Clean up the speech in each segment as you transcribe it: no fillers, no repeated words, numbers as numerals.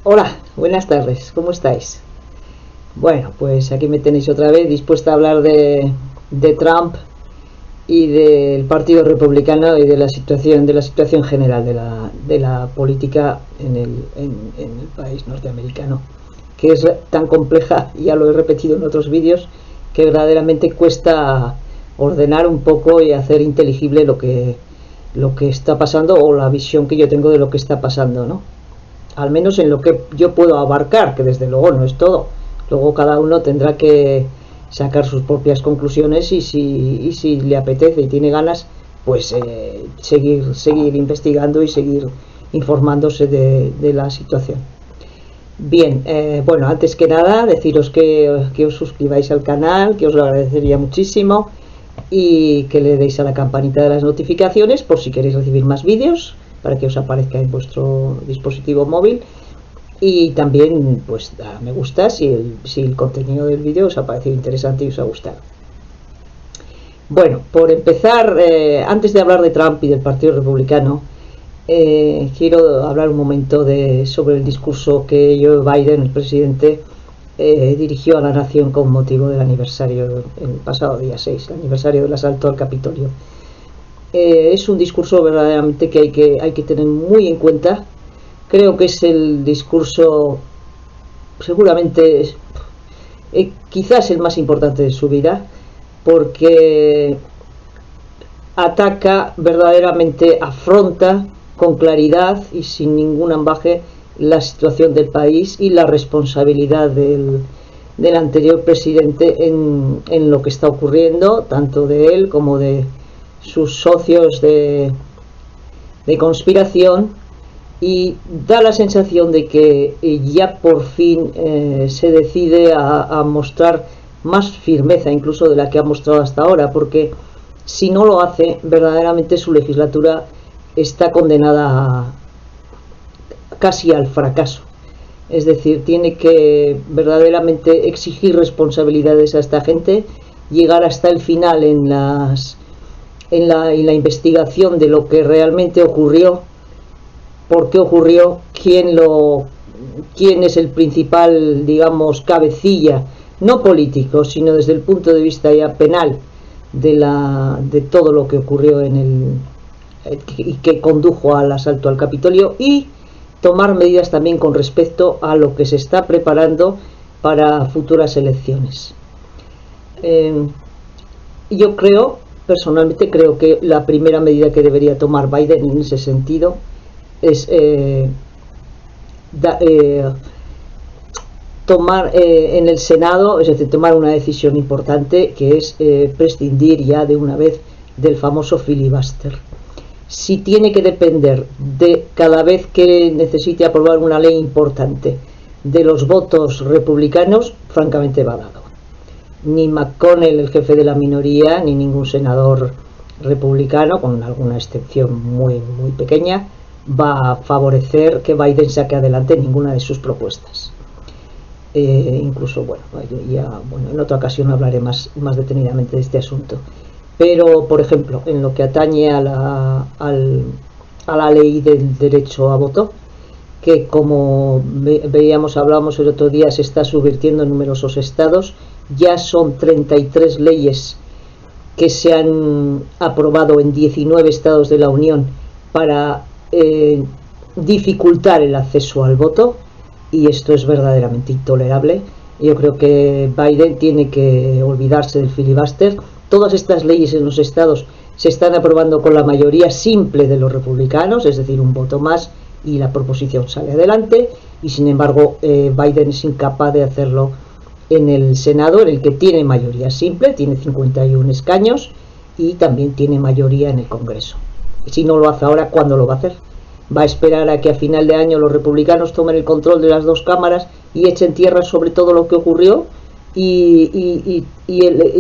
Hola, buenas tardes, ¿cómo estáis? Bueno, pues aquí me tenéis otra vez dispuesta a hablar de Trump y del Partido Republicano y de la situación general de la política en el país norteamericano, que es tan compleja, ya lo he repetido en otros vídeos, que verdaderamente cuesta ordenar un poco y hacer inteligible lo que está pasando, o la visión que yo tengo de lo que está pasando, ¿no? Al menos en lo que yo puedo abarcar, que desde luego no es todo. Luego cada uno tendrá que sacar sus propias conclusiones y si le apetece y tiene ganas, pues seguir investigando y seguir informándose de la situación. Bien, bueno, antes que nada deciros que os suscribáis al canal, que os lo agradecería muchísimo, y que le deis a la campanita de las notificaciones por si queréis recibir más vídeos, para que os aparezca en vuestro dispositivo móvil, y también pues a me gusta si el contenido del vídeo os ha parecido interesante y os ha gustado. Bueno, por empezar, antes de hablar de Trump y del Partido Republicano, quiero hablar un momento sobre el discurso que Joe Biden, el presidente, dirigió a la nación con motivo del aniversario, el pasado día 6, el aniversario del asalto al Capitolio. Es un discurso verdaderamente que hay que tener muy en cuenta. Creo que es el discurso, seguramente, quizás el más importante de su vida, porque ataca verdaderamente, afronta con claridad y sin ningún ambaje la situación del país y la responsabilidad del anterior presidente en lo que está ocurriendo, tanto de él como de sus socios de conspiración, y da la sensación de que ya por fin se decide a mostrar más firmeza incluso de la que ha mostrado hasta ahora, porque si no lo hace, verdaderamente su legislatura está condenada casi al fracaso. Es decir, tiene que verdaderamente exigir responsabilidades a esta gente, llegar hasta el final en la investigación de lo que realmente ocurrió, por qué ocurrió, quién es el principal, digamos, cabecilla, no político, sino desde el punto de vista ya penal de todo lo que ocurrió y que condujo al asalto al Capitolio, y tomar medidas también con respecto a lo que se está preparando para futuras elecciones. Yo personalmente creo que la primera medida que debería tomar Biden en ese sentido es tomar en el Senado, es decir, tomar una decisión importante, que es prescindir ya de una vez del famoso filibuster. Si tiene que depender de cada vez que necesite aprobar una ley importante de los votos republicanos, francamente va dado. Ni McConnell, el jefe de la minoría, ni ningún senador republicano, con alguna excepción muy pequeña, va a favorecer que Biden saque adelante ninguna de sus propuestas. Incluso, bueno, en otra ocasión hablaré más detenidamente de este asunto. Pero, por ejemplo, en lo que atañe a la ley del derecho a voto, que como hablábamos el otro día, se está subvirtiendo en numerosos estados. Ya son 33 leyes que se han aprobado en 19 estados de la Unión para dificultar el acceso al voto, y esto es verdaderamente intolerable. Yo creo que Biden tiene que olvidarse del filibuster. Todas estas leyes en los estados se están aprobando con la mayoría simple de los republicanos, es decir, un voto más y la proposición sale adelante, y sin embargo Biden es incapaz de hacerlo en el Senado, en el que tiene mayoría simple, tiene 51 escaños, y también tiene mayoría en el Congreso. Si no lo hace ahora, ¿cuándo lo va a hacer? ¿Va a esperar a que a final de año los republicanos tomen el control de las dos cámaras y echen tierra sobre todo lo que ocurrió y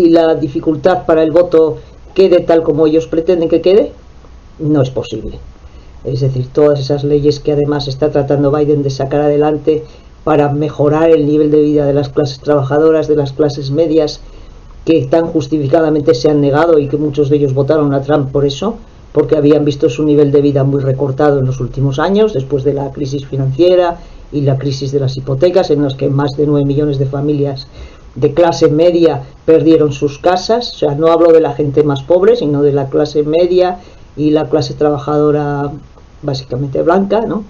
la dificultad para el voto quede tal como ellos pretenden que quede? No es posible. Es decir, todas esas leyes que además está tratando Biden de sacar adelante para mejorar el nivel de vida de las clases trabajadoras, de las clases medias, que tan justificadamente se han negado, y que muchos de ellos votaron a Trump por eso, porque habían visto su nivel de vida muy recortado en los últimos años, después de la crisis financiera y la crisis de las hipotecas, en las que más de 9 millones de familias de clase media perdieron sus casas. O sea, no hablo de la gente más pobre, sino de la clase media y la clase trabajadora básicamente blanca, ¿no?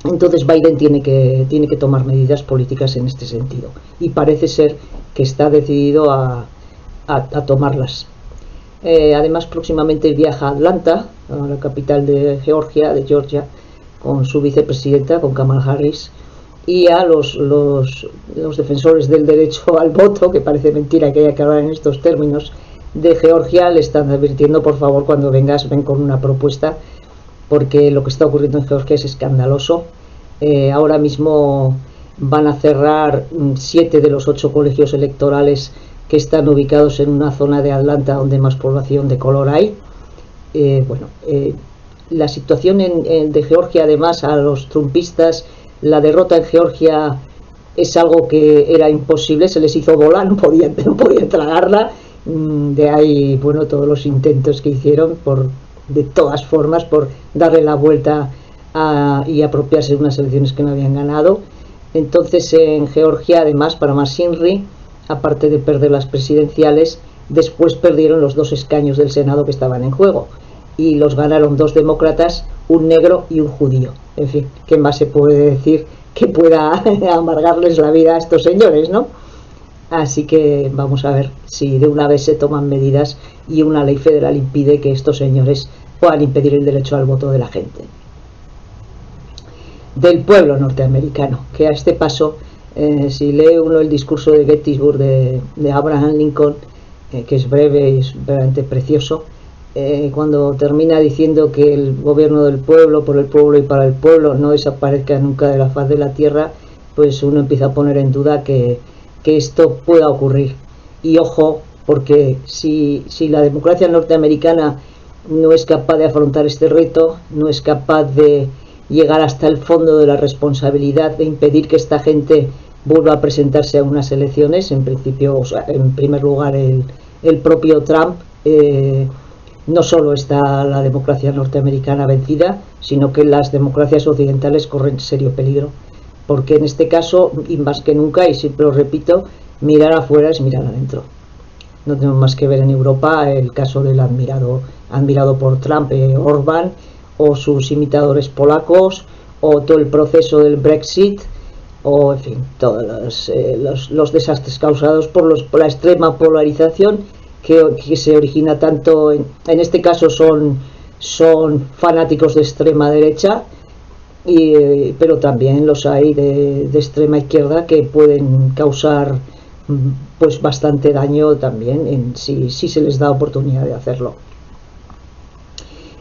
Entonces Biden tiene que tomar medidas políticas en este sentido, y parece ser que está decidido a tomarlas. Además, próximamente viaja a Atlanta, a la capital de Georgia, con su vicepresidenta, con Kamala Harris, y a los defensores del derecho al voto, que parece mentira que haya que hablar en estos términos, de Georgia, le están advirtiendo: por favor, cuando vengas, ven con una propuesta, porque lo que está ocurriendo en Georgia es escandaloso. Ahora mismo van a cerrar 7 de los 8 colegios electorales que están ubicados en una zona de Atlanta donde más población de color hay. La situación de Georgia, además, a los trumpistas, la derrota en Georgia es algo que era imposible, se les hizo bola, no podían tragarla. De ahí, bueno, todos los intentos que hicieron de todas formas por darle la vuelta y apropiarse de unas elecciones que no habían ganado. Entonces, en Georgia, además, para más Inri, aparte de perder las presidenciales, después perdieron los 2 escaños del Senado que estaban en juego, y los ganaron 2 demócratas, un negro y un judío. En fin, ¿qué más se puede decir que pueda amargarles la vida a estos señores, no? Así que vamos a ver si de una vez se toman medidas y una ley federal impide que estos señores puedan impedir el derecho al voto de la gente, del pueblo norteamericano, que a este paso, si lee uno el discurso de Gettysburg de Abraham Lincoln, que es breve y es verdaderamente precioso, cuando termina diciendo que el gobierno del pueblo, por el pueblo y para el pueblo, no desaparezca nunca de la faz de la tierra, pues uno empieza a poner en duda que esto pueda ocurrir. Y ojo, porque si la democracia norteamericana no es capaz de afrontar este reto, no es capaz de llegar hasta el fondo de la responsabilidad de impedir que esta gente vuelva a presentarse a unas elecciones, en principio, o sea, en primer lugar el propio Trump, no solo está la democracia norteamericana vencida, sino que las democracias occidentales corren serio peligro, porque en este caso, y más que nunca, y siempre lo repito, mirar afuera es mirar adentro. No tenemos más que ver en Europa el caso del admirado por Trump, Orbán, o sus imitadores polacos, o todo el proceso del Brexit, o en fin, todos los desastres causados por la extrema polarización que se origina tanto en este caso son fanáticos de extrema derecha, pero también los hay de extrema izquierda, que pueden causar pues bastante daño también si se les da oportunidad de hacerlo.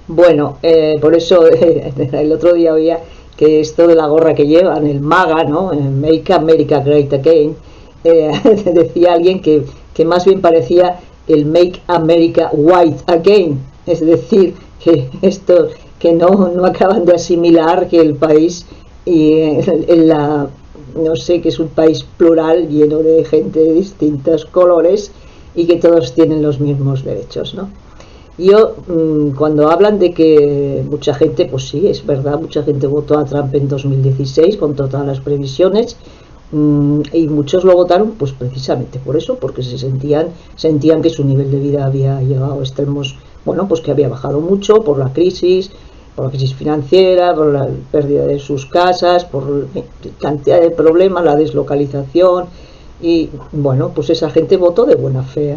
Bueno, por eso el otro día oía que esto de la gorra que llevan, el MAGA, ¿no? Make America Great Again, decía alguien que más bien parecía el Make America White Again, es decir, que esto que no acaban de asimilar que el país no sé, que es un país plural, lleno de gente de distintos colores y que todos tienen los mismos derechos, ¿no? Yo, cuando hablan de que mucha gente, pues sí, es verdad, mucha gente votó a Trump en 2016 con todas las previsiones, y muchos lo votaron pues precisamente por eso, porque sentían que su nivel de vida había llegado a extremos, bueno, pues que había bajado mucho por la crisis financiera, por la pérdida de sus casas, por cantidad de problemas, la deslocalización, y bueno, pues esa gente votó de buena fe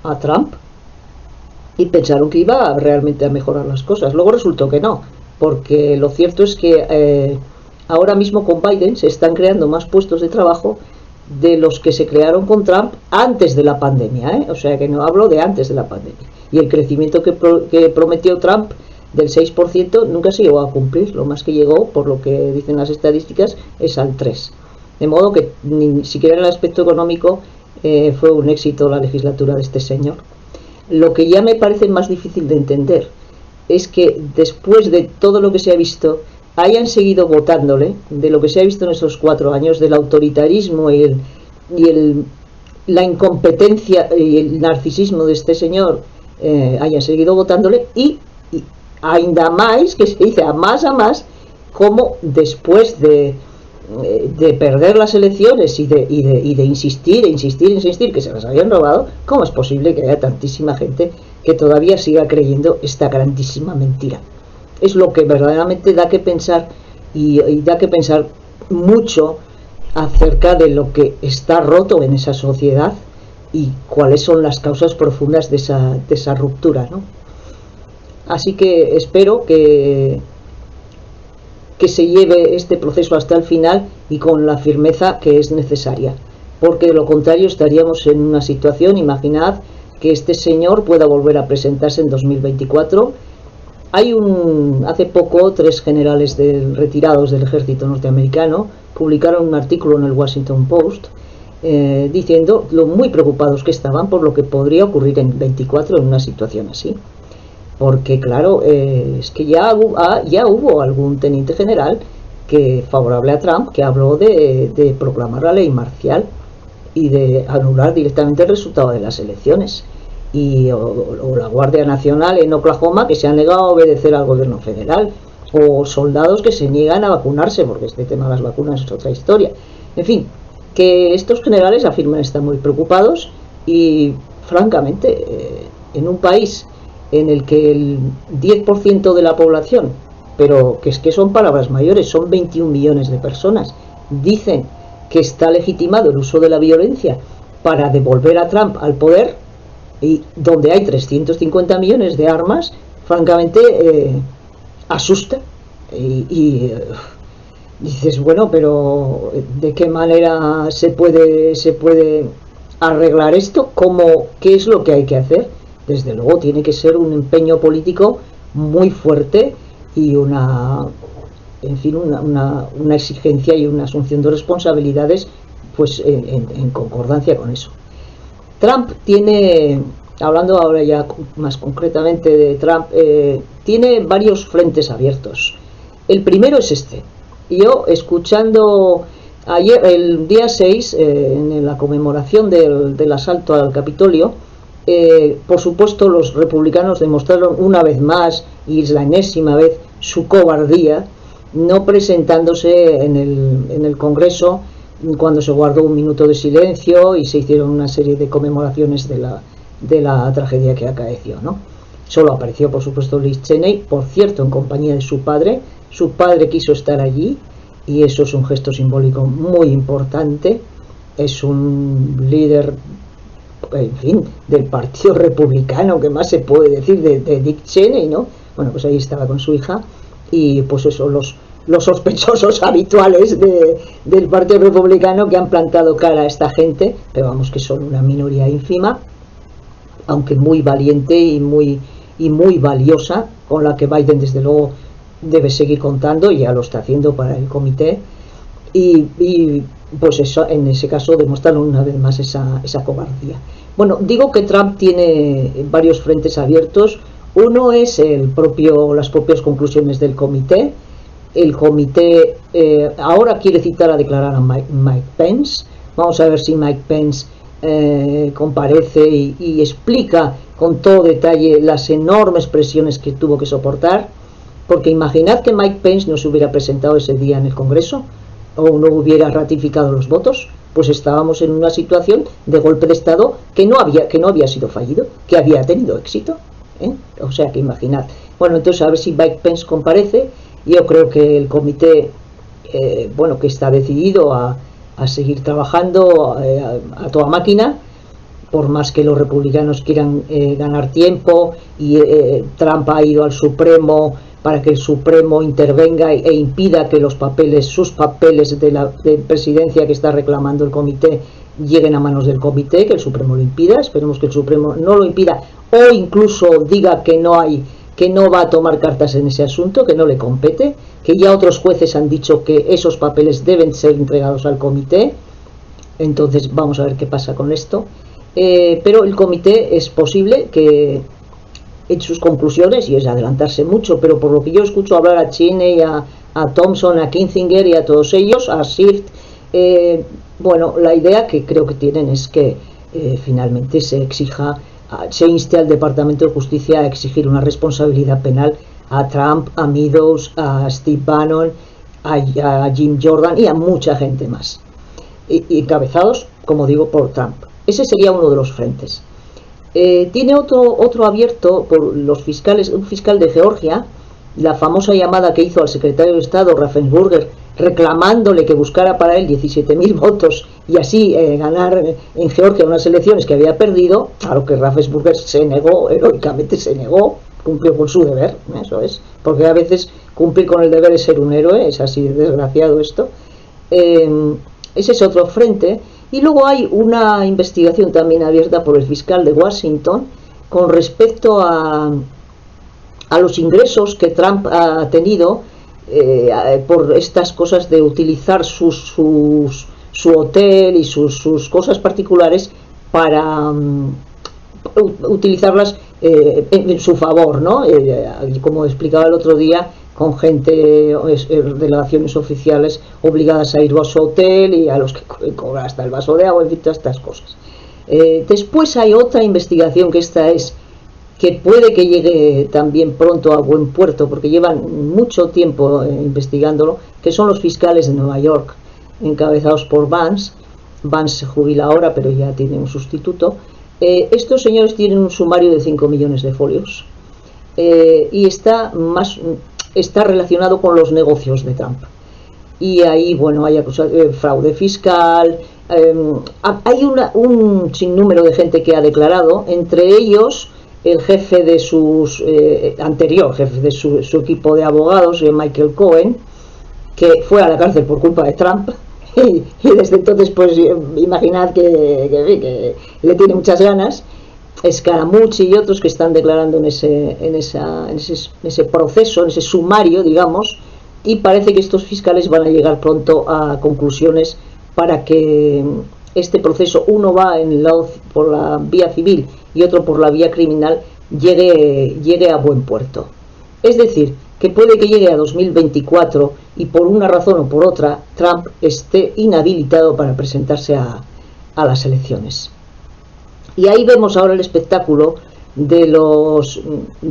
a Trump y pensaron que iba realmente a mejorar las cosas. Luego resultó que no, porque lo cierto es que ahora mismo con Biden se están creando más puestos de trabajo de los que se crearon con Trump antes de la pandemia, o sea que no hablo de antes de la pandemia. Y el crecimiento que prometió Trump del 6% nunca se llegó a cumplir. Lo más que llegó, por lo que dicen las estadísticas, es al 3%. De modo que ni siquiera en el aspecto económico fue un éxito la legislatura de este señor. Lo que ya me parece más difícil de entender es que después de todo lo que se ha visto hayan seguido votándole, de lo que se ha visto en esos 4 años, del autoritarismo y la incompetencia y el narcisismo de este señor, hayan seguido votándole, y ainda más, que se dice a más, cómo después de perder las elecciones y de insistir que se las habían robado, cómo es posible que haya tantísima gente que todavía siga creyendo esta grandísima mentira. Es lo que verdaderamente da que pensar, y da que pensar mucho acerca de lo que está roto en esa sociedad y cuáles son las causas profundas de esa ruptura, ¿no? Así que espero que se lleve este proceso hasta el final y con la firmeza que es necesaria, porque de lo contrario estaríamos en una situación, imaginad que este señor pueda volver a presentarse en 2024. Hace poco 3 generales retirados del ejército norteamericano publicaron un artículo en el Washington Post diciendo lo muy preocupados que estaban por lo que podría ocurrir en 24 en una situación así. Porque claro, es que ya hubo algún teniente general favorable a Trump que habló de proclamar la ley marcial y de anular directamente el resultado de las elecciones. O la Guardia Nacional en Oklahoma que se han negado a obedecer al gobierno federal, o soldados que se niegan a vacunarse, porque este tema de las vacunas es otra historia. En fin, que estos generales afirman estar muy preocupados y francamente en un país en el que el 10% de la población, pero que es que son palabras mayores, son 21 millones de personas, dicen que está legitimado el uso de la violencia para devolver a Trump al poder, y donde hay 350 millones de armas, francamente asusta. Y dices, bueno, pero ¿de qué manera se puede arreglar esto? ¿Qué es lo que hay que hacer? Desde luego tiene que ser un empeño político muy fuerte y una exigencia y una asunción de responsabilidades pues en concordancia con eso. Trump tiene, hablando ahora ya más concretamente de Trump, tiene varios frentes abiertos. El primero es este. Yo, escuchando ayer, el día 6, en la conmemoración del asalto al Capitolio, por supuesto los republicanos demostraron una vez más, y es la enésima vez, su cobardía, no presentándose en el Congreso cuando se guardó un minuto de silencio y se hicieron una serie de conmemoraciones de la tragedia que acaeció, ¿no? Solo apareció, por supuesto, Liz Cheney, por cierto, en compañía de su padre. Su padre quiso estar allí y eso es un gesto simbólico muy importante. Es un líder, en fin, del Partido Republicano, que más se puede decir de Dick Cheney, ¿no? Bueno, pues ahí estaba con su hija y pues eso, los sospechosos habituales del Partido Republicano que han plantado cara a esta gente, pero vamos, que son una minoría ínfima, aunque muy valiente y muy valiosa, con la que Biden desde luego debe seguir contando, y ya lo está haciendo para el comité, y pues eso, en ese caso demostraron una vez más esa cobardía. Bueno, digo que Trump tiene varios frentes abiertos. Uno es las propias conclusiones del comité. El comité ahora quiere citar a declarar a Mike Pence. Vamos a ver si Mike Pence comparece y explica con todo detalle las enormes presiones que tuvo que soportar, porque imaginad que Mike Pence no se hubiera presentado ese día en el Congreso o no hubiera ratificado los votos, pues estábamos en una situación de golpe de Estado que no había sido fallido, que había tenido éxito, ¿eh? O sea que imaginad. Bueno, entonces a ver si Mike Pence comparece. Yo creo que el comité que está decidido a seguir trabajando a toda máquina, por más que los republicanos quieran ganar tiempo, y Trump ha ido al Supremo para que el Supremo intervenga e impida que sus papeles de presidencia que está reclamando el comité lleguen a manos del comité, que el Supremo lo impida. Esperemos que el Supremo no lo impida, o incluso diga que no va a tomar cartas en ese asunto, que no le compete, que ya otros jueces han dicho que esos papeles deben ser entregados al comité. Entonces vamos a ver qué pasa con esto. Pero el comité es posible que en sus conclusiones, y es adelantarse mucho, pero por lo que yo escucho hablar a Cheney, a Thompson, a Kinzinger y a todos ellos, a Swift, la idea que creo que tienen es que finalmente se inste al Departamento de Justicia a exigir una responsabilidad penal a Trump, a Meadows, a Steve Bannon, a Jim Jordan y a mucha gente más, y encabezados, como digo, por Trump. Ese sería uno de los frentes. Tiene otro abierto por los fiscales, un fiscal de Georgia, la famosa llamada que hizo al secretario de Estado Raffensperger reclamándole que buscara para él 17.000 votos y así ganar en Georgia unas elecciones que había perdido, a lo que Raffensperger se negó, heroicamente se negó, cumplió con su deber, eso es, porque a veces cumplir con el deber es ser un héroe, es así desgraciado esto. Ese es otro frente. Y luego hay una investigación también abierta por el fiscal de Washington con respecto a los ingresos que Trump ha tenido por estas cosas de utilizar su hotel y sus cosas particulares para utilizarlas en su favor, ¿no? Como explicaba el otro día, con gente de relaciones oficiales obligadas a ir a su hotel y a los que cobran hasta el vaso de agua, en fin, todas estas cosas. Después hay otra investigación que puede que llegue también pronto a buen puerto, porque llevan mucho tiempo investigándolo, que son los fiscales de Nueva York, encabezados por Vance. Vance se jubila ahora, pero ya tiene un sustituto. Estos señores tienen un sumario de 5 millones de folios y está relacionado con los negocios de Trump. Y ahí, bueno, hay fraude fiscal, hay un sinnúmero de gente que ha declarado, entre ellos el jefe de anterior jefe de su equipo de abogados, Michael Cohen, que fue a la cárcel por culpa de Trump. Y desde entonces, pues imaginad que le tiene muchas ganas. Scaramucci y otros que están declarando en ese proceso, en ese sumario, digamos, y parece que estos fiscales van a llegar pronto a conclusiones para que este proceso, uno va por la vía civil y otro por la vía criminal, llegue a buen puerto. Es decir, que puede que llegue a 2024 y por una razón o por otra Trump esté inhabilitado para presentarse a las elecciones. Y ahí vemos ahora el espectáculo de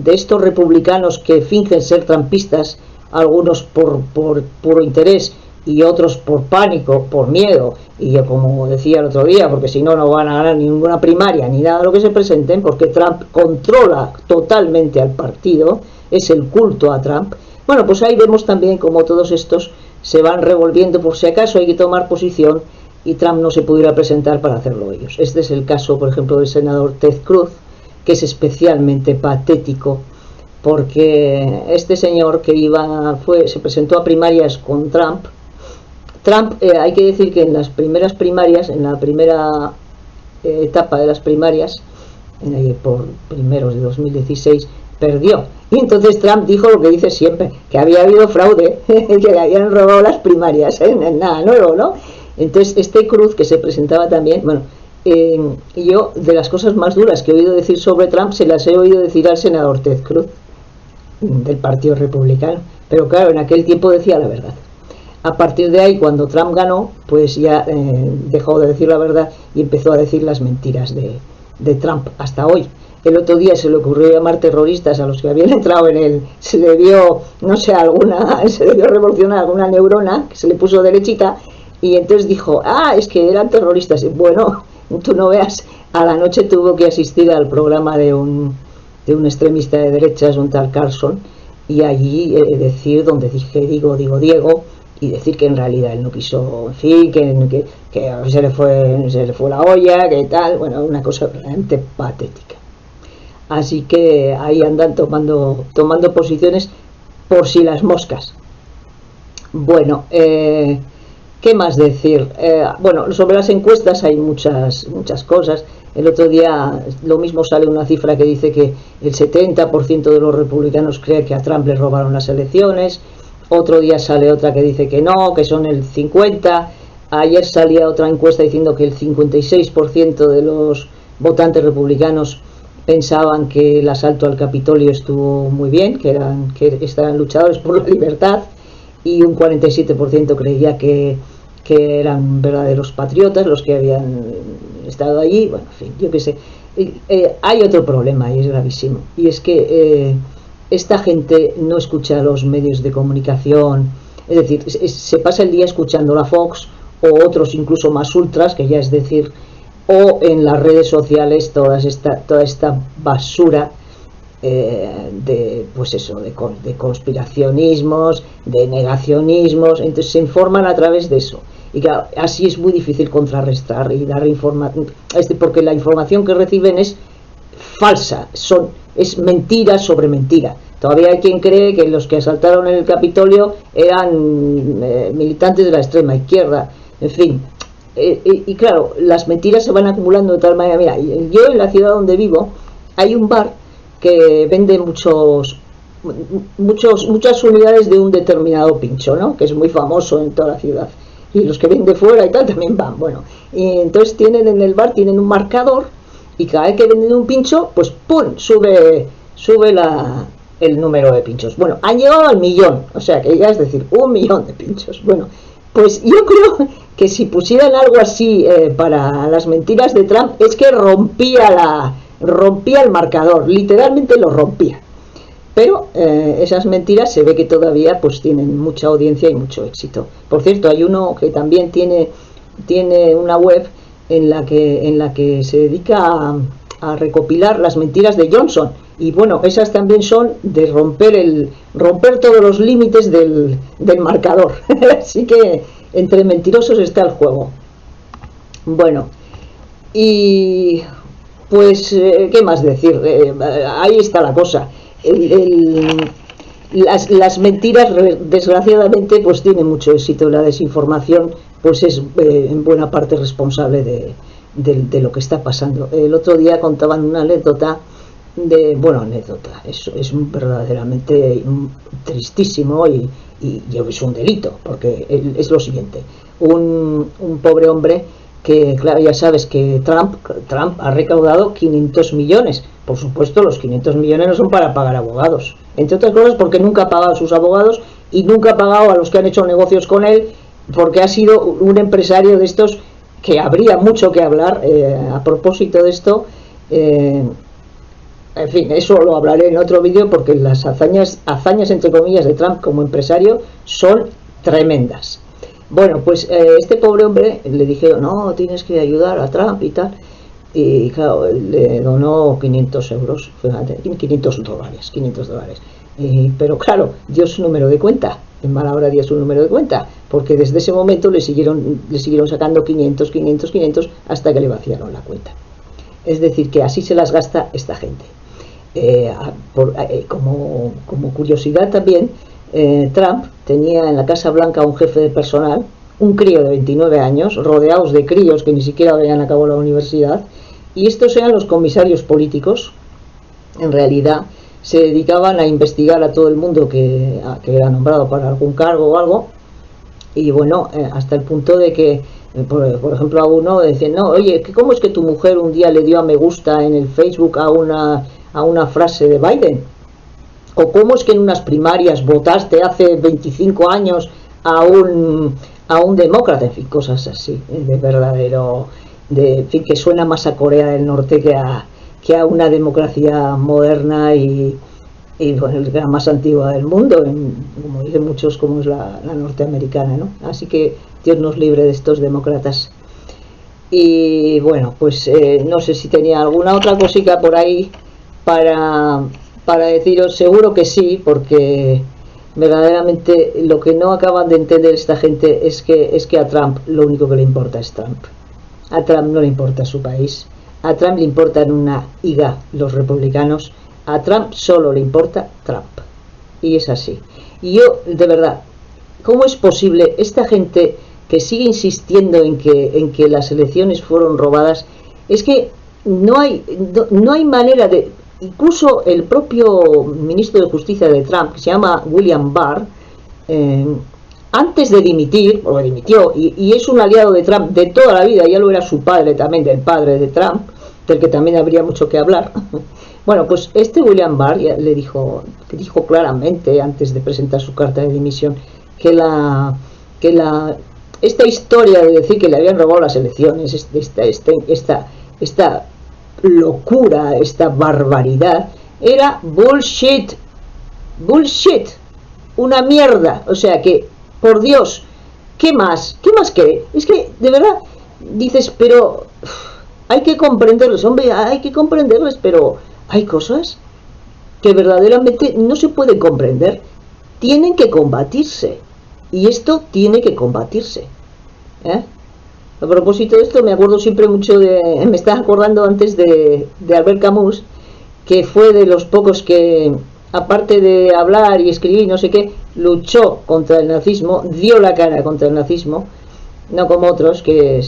estos republicanos que fingen ser trumpistas, algunos por puro interés y otros por pánico, por miedo, y yo, como decía el otro día, porque si no, no van a ganar ninguna primaria ni nada de lo que se presenten, porque Trump controla totalmente al partido, es el culto a Trump. Bueno, pues ahí vemos también como todos estos se van revolviendo por si acaso hay que tomar posición y Trump no se pudiera presentar para hacerlo ellos. Este es el caso, por ejemplo, del senador Ted Cruz, que es especialmente patético, porque este señor que se presentó a primarias con Trump, hay que decir que en las primeras primarias, en la primera etapa de las primarias, por primeros de 2016, perdió. Y entonces Trump dijo lo que dice siempre, que había habido fraude, que le habían robado las primarias, nada nuevo, ¿no? Entonces este Cruz, que se presentaba también, bueno, yo de las cosas más duras que he oído decir sobre Trump, se las he oído decir al senador Ted Cruz, del Partido Republicano, pero claro, en aquel tiempo decía la verdad. A partir de ahí, cuando Trump ganó, pues ya dejó de decir la verdad y empezó a decir las mentiras de Trump hasta hoy. El otro día se le ocurrió llamar terroristas a los que habían entrado se le dio, no sé, se le dio revolucionar alguna neurona que se le puso derechita y entonces dijo, es que eran terroristas. Y bueno, tú no veas, a la noche tuvo que asistir al programa de un extremista de derechas, un tal Carlson, y allí donde Diego, y decir que en realidad él no quiso, en fin, que se le fue la olla, que tal, bueno, una cosa realmente patética. Así que ahí andan tomando posiciones por si las moscas. Bueno, ¿qué más decir? Bueno, sobre las encuestas hay muchas cosas. El otro día lo mismo sale una cifra que dice que el 70% de los republicanos cree que a Trump le robaron las elecciones. Otro día sale otra que dice que no, que son el 50%. Ayer salía otra encuesta diciendo que el 56% de los votantes republicanos pensaban que el asalto al Capitolio estuvo muy bien, que estaban luchadores por la libertad, y un 47% creía que eran verdaderos patriotas los que habían estado allí. Bueno, en fin, yo qué sé. Hay otro problema y es gravísimo, y es que esta gente no escucha los medios de comunicación, es decir, se pasa el día escuchando la Fox o otros incluso más ultras, que ya es decir, o en las redes sociales toda esta basura de pues eso, de conspiracionismos, de negacionismos. Entonces se informan a través de eso, y claro, así es muy difícil contrarrestar y dar información, porque la información que reciben es falsa, es mentira sobre mentira. Todavía hay quien cree que los que asaltaron el Capitolio eran militantes de la extrema izquierda, en fin. Y claro, las mentiras se van acumulando de tal manera. Mira, yo en la ciudad donde vivo hay un bar que vende muchas unidades de un determinado pincho, ¿no? Que es muy famoso en toda la ciudad, y los que venden fuera y tal también van. Bueno, y entonces tienen en el bar un marcador, y cada vez que venden un pincho, pues ¡pum!, sube el número de pinchos. Bueno, han llegado al 1.000.000, o sea que ya es decir, 1.000.000 de pinchos. Bueno, pues yo creo que si pusieran algo así para las mentiras de Trump, es que rompía el marcador, literalmente lo rompía. Pero esas mentiras se ve que todavía pues tienen mucha audiencia y mucho éxito. Por cierto, hay uno que también tiene una web en la que se dedica a recopilar las mentiras de Johnson, y bueno, esas también son de romper todos los límites del marcador. Así que entre mentirosos está el juego. Bueno, y pues qué más decir, ahí está la cosa. Las mentiras, desgraciadamente, pues tienen mucho éxito. La desinformación pues es en buena parte responsable de lo que está pasando. El otro día contaban una anécdota es verdaderamente tristísimo, y es un delito, porque es lo siguiente: un pobre hombre que, claro, ya sabes que Trump ha recaudado 500 millones. Por supuesto, los 500 millones no son para pagar abogados, entre otras cosas porque nunca ha pagado a sus abogados y nunca ha pagado a los que han hecho negocios con él, porque ha sido un empresario de estos que habría mucho que hablar a propósito de esto. En fin, eso lo hablaré en otro vídeo, porque las hazañas entre comillas de Trump como empresario son tremendas. Bueno, pues este pobre hombre le dijeron: no, tienes que ayudar a Trump y tal, y claro, le donó 500 euros, fíjate, 500 dólares. Pero claro, dio su número de cuenta, en mala hora dio su número de cuenta, porque desde ese momento le siguieron sacando 500 hasta que le vaciaron la cuenta. Es decir, que así se las gasta esta gente. Como curiosidad también, Trump tenía en la Casa Blanca un jefe de personal, un crío de 29 años, rodeados de críos que ni siquiera habían acabado la universidad, y estos eran los comisarios políticos. En realidad se dedicaban a investigar a todo el mundo que era nombrado para algún cargo o algo, y bueno, hasta el punto de que por ejemplo, a uno decían: no, oye, ¿cómo es que tu mujer un día le dio a me gusta en el Facebook a una frase de Biden? ¿O cómo es que en unas primarias votaste hace 25 años a un demócrata? En fin, cosas así, de verdadero, en fin, que suena más a Corea del Norte que a una democracia moderna y bueno, la más antigua del mundo, como dicen muchos, como es la norteamericana, ¿no? Así que Dios nos libre de estos demócratas. Y bueno, pues no sé si tenía alguna otra cosita por ahí para deciros. Seguro que sí, porque verdaderamente lo que no acaban de entender esta gente es que a Trump lo único que le importa es Trump. A Trump no le importa su país, a Trump le importan una higa los republicanos, a Trump solo le importa Trump, y es así. Y yo, de verdad, ¿cómo es posible esta gente que sigue insistiendo en que las elecciones fueron robadas? Es que no hay manera de... Incluso el propio ministro de Justicia de Trump, que se llama William Barr, antes de dimitir, o dimitió, y es un aliado de Trump de toda la vida, ya lo era su padre también, del padre de Trump, del que también habría mucho que hablar. Bueno, pues este William Barr le dijo claramente, antes de presentar su carta de dimisión, que esta historia de decir que le habían robado las elecciones, esta locura, esta barbaridad, era bullshit, bullshit, una mierda. O sea que, por Dios, ¿qué más? ¿Qué más quiere? Es que, de verdad, dices, pero hay que comprenderles, hombre, hay que comprenderles, pero hay cosas que verdaderamente no se pueden comprender. Tienen que combatirse. Y esto tiene que combatirse. ¿Eh? A propósito de esto, me acuerdo siempre mucho de... Me estaba acordando antes de Albert Camus, que fue de los pocos que, aparte de hablar y escribir no sé qué, luchó contra el nazismo, dio la cara contra el nazismo, no como otros que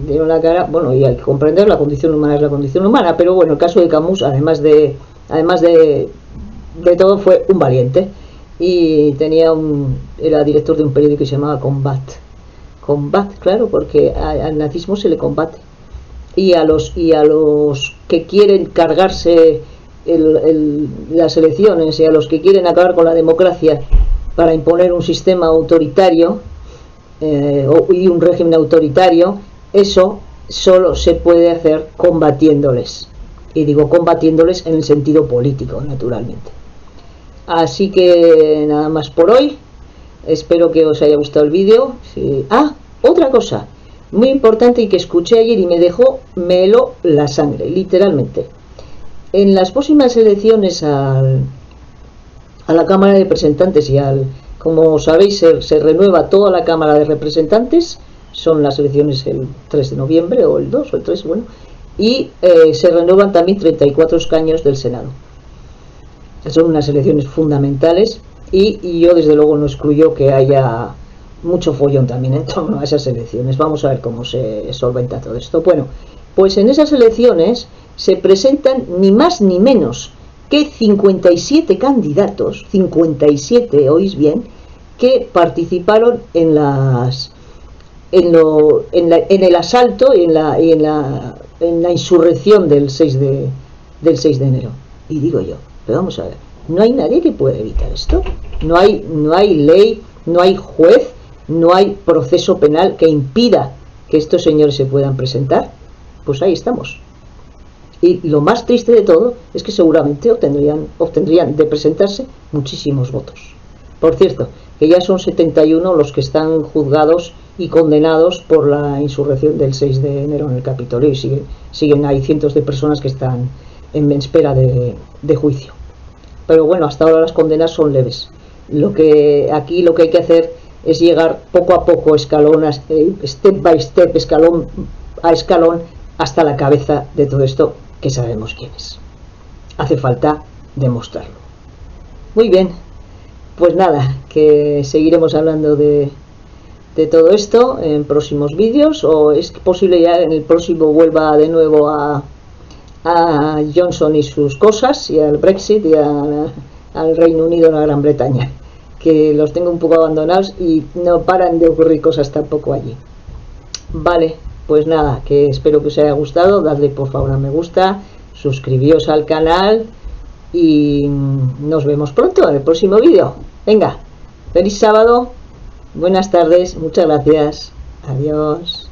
dieron la cara. Bueno, y hay que comprender, la condición humana es la condición humana, pero bueno, el caso de Camus, además de todo, fue un valiente. Y era director de un periódico que se llamaba Combat, claro, porque al nazismo se le combate. Y a los que quieren cargarse las elecciones, y a los que quieren acabar con la democracia para imponer un sistema autoritario y un régimen autoritario, eso solo se puede hacer combatiéndoles. Y digo combatiéndoles en el sentido político, naturalmente. Así que nada más por hoy. Espero que os haya gustado el vídeo. Sí. Otra cosa muy importante y que escuché ayer y me heló la sangre, literalmente. En las próximas elecciones a la Cámara de Representantes como sabéis, se renueva toda la Cámara de Representantes. Son las elecciones el 3 de noviembre o el 2 o el 3, bueno. Y se renuevan también 34 escaños del Senado. Son unas elecciones fundamentales y yo desde luego no excluyo que haya mucho follón también en torno a esas elecciones. Vamos a ver cómo se solventa todo esto. Bueno, pues en esas elecciones se presentan ni más ni menos que 57 candidatos, 57, oís bien, que participaron en el asalto y en la insurrección del 6 de enero. Y digo yo, pero vamos a ver, no hay nadie que pueda evitar esto. No hay ley, no hay juez, no hay proceso penal que impida que estos señores se puedan presentar. Pues ahí estamos. Y lo más triste de todo es que seguramente obtendrían de presentarse muchísimos votos. Por cierto, que ya son 71 los que están juzgados y condenados por la insurrección del 6 de enero en el Capitolio, y siguen hay cientos de personas que están en espera de juicio. Pero bueno, hasta ahora las condenas son leves. Lo que hay que hacer es llegar poco a poco, step by step, escalón a escalón, hasta la cabeza de todo esto, que sabemos quién es. Hace falta demostrarlo. Muy bien, pues nada, que seguiremos hablando de todo esto en próximos vídeos, o es posible ya en el próximo vuelva de nuevo a Johnson y sus cosas, y al Brexit y al Reino Unido, la Gran Bretaña, que los tengo un poco abandonados y no paran de ocurrir cosas tampoco allí. Vale, pues nada, que espero que os haya gustado. Dadle por favor a me gusta, suscribíos al canal y nos vemos pronto en el próximo vídeo. Venga, feliz sábado, buenas tardes, muchas gracias, adiós.